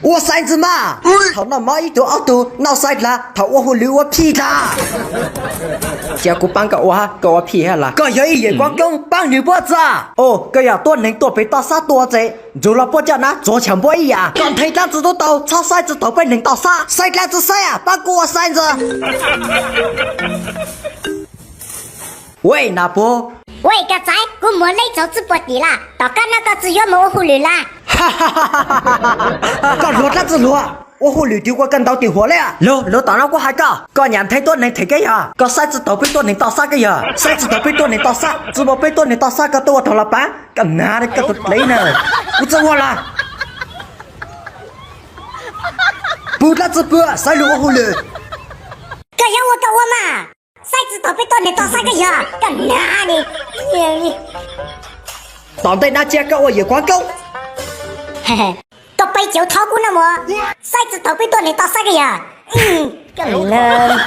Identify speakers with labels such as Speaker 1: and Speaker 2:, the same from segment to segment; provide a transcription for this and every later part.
Speaker 1: 我塞子嘛，他那么一头奥头，闹塞啦，他我会留我屁他。结果帮个我屁下啦，个有一眼光光帮你脖子啊！哦，个要多能多被打杀多贼，做了不叫那做强不一样，刚推单子都到，超塞子都被能打杀，塞单子塞啊，帮我塞子。喂，那波。
Speaker 2: 喂，个仔，我冇你做直播的啦，大家那个只要冇护理啦。
Speaker 1: 哈哈哈哈哈哈！个罗他子罗，我护理丢过跟到电话了呀。罗当然我还搞，个人太多能提个呀，个骰子都被多能打啥个呀，骰子都被多能打啥，直播被多能打啥个都我投了班，个哪里个都累呢？我走我了。不打直播，塞路我护理。
Speaker 2: 个要我搞我嘛？骰子都被多能打啥个呀？个哪里？你。
Speaker 1: 当对那家个我也光够。
Speaker 2: 嘿嘿，个杯酒掏过了么？骰子都被多能打啥个呀？个呢？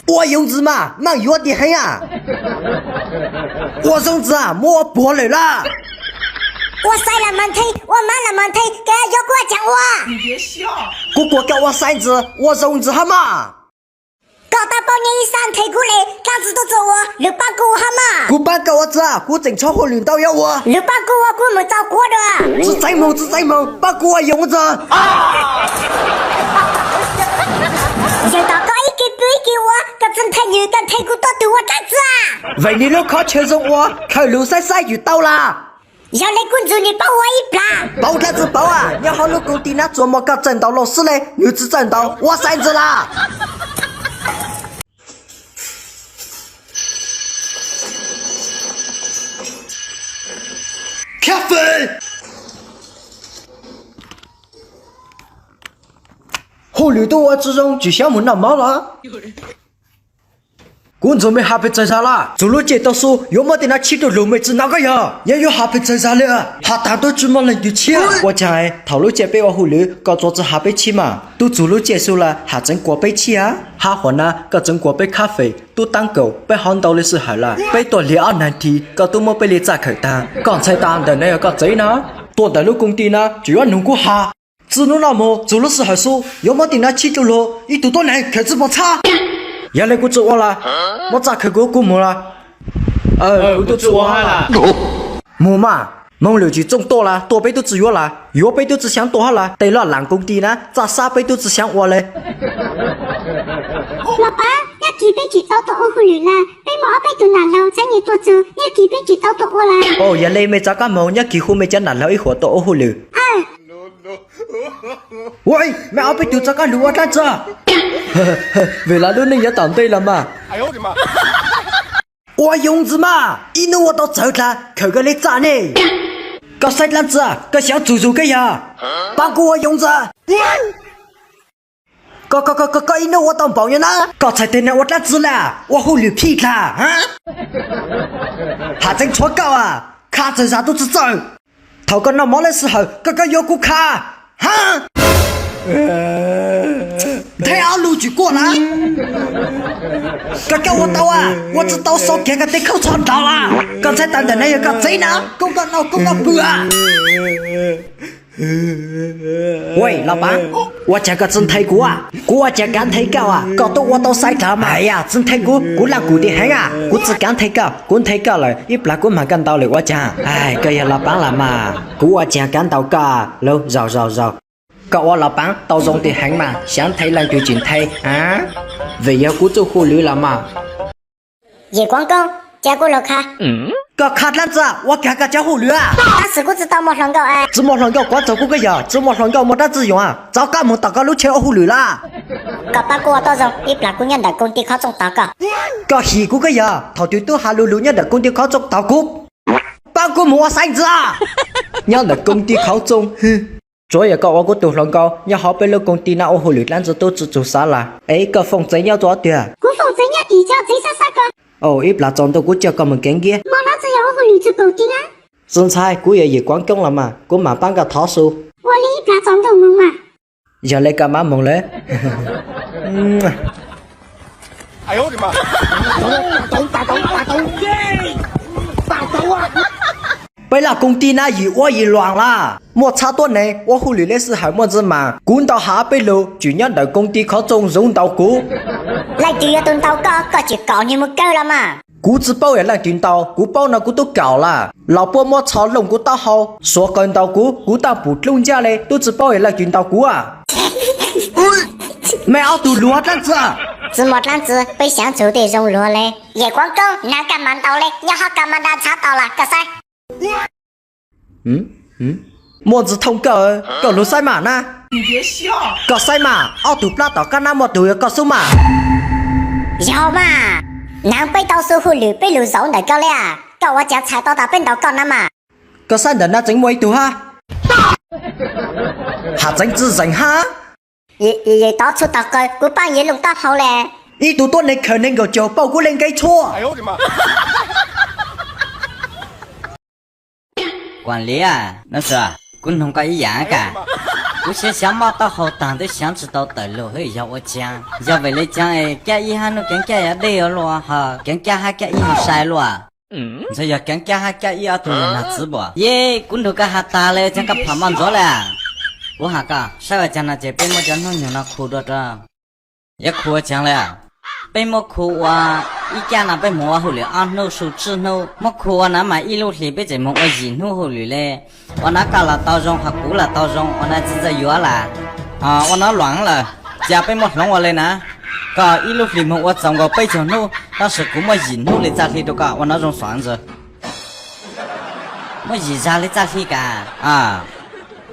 Speaker 1: 我用子嘛，忙约的很呀。我送子啊，摸玻璃了。
Speaker 2: 我塞了满腿，我满了满腿，给要过讲我。
Speaker 3: 你别笑。
Speaker 1: 姑姑给我塞子，我送子好嘛。
Speaker 2: 搞大包年一三推过来，干子都做我，六八个我好嘛。
Speaker 1: 姑爸给我子啊，姑正超好领导要我。
Speaker 2: 六八个我姑没找过的。
Speaker 1: 是在梦，把姑我用着。
Speaker 2: 想大哥一给杯给我，个真太牛，跟太古都对我干子啊！
Speaker 1: 为你了靠全送我，靠路塞塞就到啦。
Speaker 2: 要来滚住你帮我一把。
Speaker 1: 包他子包啊！你好了工地那做么个整到老师嘞？女子整到我塞子啦。咖啡。后绿的我之中就项目那么了。观众们还被追杀了，走路街道说要么的那七头老妹子那个呀，也有还被追杀了，还打到这么人就去。我讲哎，头路街被我后绿，搞桌子还被去嘛，都走路结束了，还真过被去啊，还好呢，搞真过被咖啡，都当狗被喊到的时候了，被多2难题，搞都没被你砸口单，刚才单的那要搞贼呢，多大路工地呢就要弄过哈。只弄那么走的时候说，要么的那七头路，一多人开直播差。原来我走我了，我咋去过没了？
Speaker 3: 我都走我了。
Speaker 1: 没嘛，梦流就中多了，多倍都只约了，约倍都只想多好了。对了，烂工地呢，咋3倍都只想我嘞？
Speaker 2: 老爸，要几倍就到到我回来了，被毛被都拿了，在你多走，要几倍就到到我了。
Speaker 1: 哦，原来没咋个梦，要几乎没讲拿了一会到我回来。喂，没เอาไปดูจักรรู้ว่าจ้าเวลาดูนี่อย่าตาม对了嘛
Speaker 3: 哎呦我的妈！
Speaker 1: 我用子嘛，一弄我到走了，扣个来炸呢。搞啥样子啊？搞想做个呀？帮过我用子。搞一弄我当保员啦，搞才对呢我咋子了？我好牛皮啦啊！还真错搞啊！卡走啥都只走，头个那么的时候，个有股卡。哈！太好路就过了，个我到啊！我知道手给个得口传到了，刚才等的那有个贼呢，公个闹公个不啊！喂，老板，我这个真太过啊！我这干太高啊，搞得我都晒着嘛！哎呀，真太过，我那过得很啊！我只干太高，干太高了，一不然我蛮干到了我讲，哎，个呀老板了嘛，我这干到个，喽绕。个我老板到中的很嘛，想睇人就进睇啊！为了我做护理了嘛。
Speaker 2: 夜光光，加过了卡。
Speaker 1: 个卡单子，我给个叫护理啊！
Speaker 2: 但是我知道没上高哎。
Speaker 1: 怎么上高光做过个呀？怎么上高没得资源啊？早干没大家都请我护理啦。
Speaker 2: 个把我到中，一把姑娘的工地考中大个。
Speaker 1: 个喜过个呀？头条都哈路路人的工地考中大股，包括我孙子啊！人的工地考中，哼。昨夜个我个杜上高，你好俾了工地那我护理单子都只做啥啦？哎，个风筝要多点。
Speaker 2: 我风筝要地交最少3个。
Speaker 1: 哦，一把装到我叫个门经嘅。
Speaker 2: 冇那只要我回去做工地啊。
Speaker 1: 身材我也光工了嘛，我马帮个套数。
Speaker 2: 我哩一把装到梦嘛。
Speaker 1: giờ lại cả má mong嘞
Speaker 3: 哎呦我的妈！
Speaker 1: 被那工地那一窝一乱啦，摩擦多呢，我护理的是还么子嘛？滚到下北路，就让到工地靠中用到过。
Speaker 2: 来就要蹲到搞就搞你们够了嘛？
Speaker 1: กูจะเป้าอย่างไรกินเตากูเป้านะกูต้องเก่าล่ะเราป้อมอชอลงกูต้าเฮาสัวกันเตากูตามปูดลุงจ้าเลยตู้จะเป้าอย่างไรกินเตากูอ่ะไม่เอาตูรัวนั่นจ้ะ
Speaker 2: 怎么这样子被想走的融入嘞？夜光狗哪敢mand到嘞？要好干嘛的查到了，个噻？
Speaker 1: 么子通个路赛马呢？
Speaker 3: 你别笑。
Speaker 1: 个赛马，เอาตูปลาต่อกันน้ำ么ตู个สู้马。
Speaker 2: 要嘛，南北到守护旅被路走那个了呀，搞我家菜刀打变到搞那嘛。
Speaker 1: 个赛人那整没ตู哈，下整只整哈。
Speaker 2: 也到处到个，我半夜弄到好嘞。
Speaker 1: 一度多你可能个就包กูเล่นไก่ชั่ว。
Speaker 3: 哎呦我的妈！
Speaker 4: 管理啊，那是共同个一样个。我先想嘛到后当的想知道的路会要我讲，要为了讲哎，讲一下侬跟讲呀累了哈，跟讲下讲一下晒了。这要跟讲下讲一下都那直播，耶，共同个还打嘞，讲个跑慢着嘞。我哈个，晒完讲那这被我讲侬牛那哭着着，也哭我讲了。被莫哭啊！一家那被莫后来啊，弄手指弄，莫哭啊！那买一路里被这莫我引弄后来嘞，我那搞了刀中还鼓了刀中，我那直接约了啊！我那乱了，家被莫弄我嘞呢，搞一路里莫我怎个被就弄，当时估莫引弄的咋里都搞，我那种算子，我一家的咋里干啊？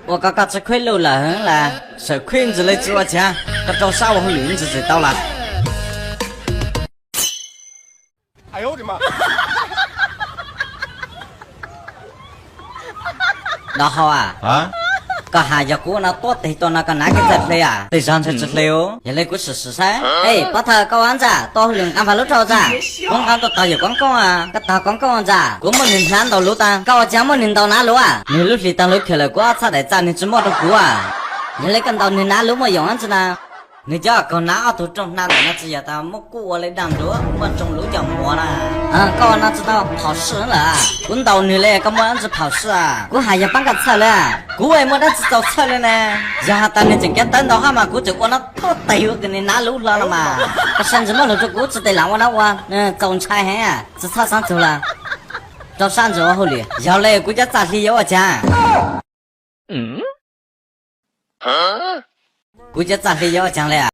Speaker 4: 我刚刚吃亏漏了很了，是亏子嘞只我讲，这找啥我会轮子就到了。
Speaker 3: 哎呦我的妈！
Speaker 4: 那好啊，个下一个那多得到那个哪个在飞啊？得上车之类哦，原来个是噻。哎，把他搞完子，多零安排路头子，我看到打有广告啊，个打广告完子，我们能看到路单，搞我讲我能到哪路啊？你路里当路去了，我差得咋你怎么都过啊？原来跟到你哪路没用样子呢？你叫搞哪都中哪那只要到莫过我来当着，我中路叫么啦？搞哪知道跑试了？滚到你嘞，搞么样子跑试啊？我还要办个车了，我为么那只走车了呢？然后当你正经等到哈嘛，我就我那拖队我给你拿路了嘛。我甚至么路就我只得让我那我总拆黑啊，只差上走了，找上走我后里，要嘞国家咋里要我讲？国家咋里要我讲嘞？